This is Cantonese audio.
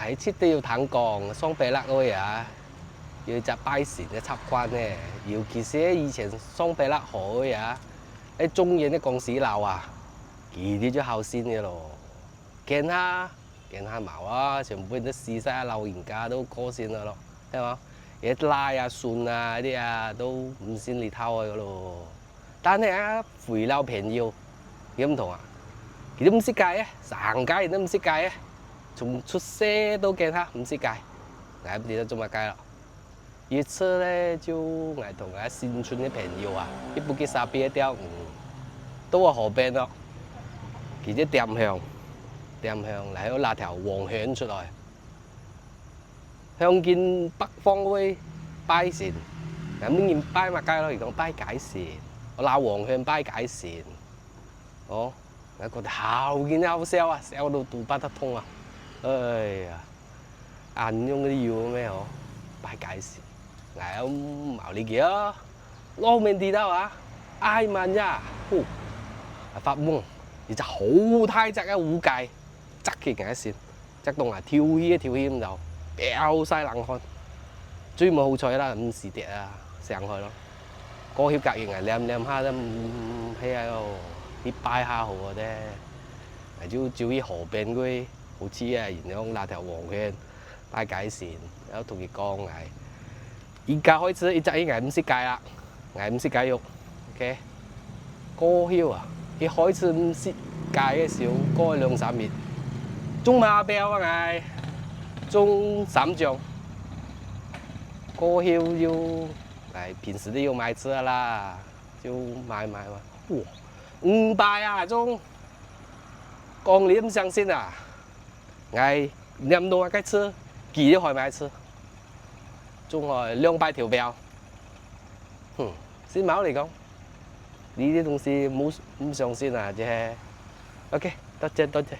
睇切都要坦講，雙比勒嗰位啊，要隻拜神嘅習慣咧，尤其是以前雙比勒河嗰啊，喺中原啲講史鬧啊，佢哋就後先嘅咯，見下毛啊，全部都死晒，老人家都過先咗咯，係嘛？嘢拉啊、蒜啊啲啊都唔先嚟偷嘅咯，但係啊，肥佬平要點唔同啊？佢都唔識戒啊，成家人都唔識戒啊！從出世都見他唔識戒，我唔知道做乜戒咯。有一次咧，就我同我新村啲朋友啊，去布吉沙比釣魚，到個河邊咯，佢啲點香，然後拿條黃香出來，向見北方嗰位拜神，咁呢件拜乜戒咯？而講拜解神，我拿黃香拜解神，哦。我覺得好見好笑啊，笑到肚不得通啊！哎呀，眼中嗰啲要咩嗬？拜解事，我冇理解啊！我面地道啊，挨萬呀，呼，發夢，而隻好大隻嘅烏雞，側起眼線，側到啊跳起咁就飆晒冷汗，最冇好彩啦，唔是跌啊，上去咯，過曉隔完啊，舐下都唔係喺度。啲拜下好嘅啫，就去河邊嗰啲好似啊，然後拿條黃香拜解神，然後同佢講而家開始一隻嘢唔識戒啦，唔識戒肉 ，OK， 過曉啊，一開始唔識戒嘅時候，過2-3日，中馬標啊嗌，中3獎，過曉要平時都要買車啦，就買嘛，哇！500啊，中講你唔相信啊！我念到個車，幾都可以買車，仲係200條標。先冇嚟講，呢啲東西冇唔相信啊！啫。OK，多謝。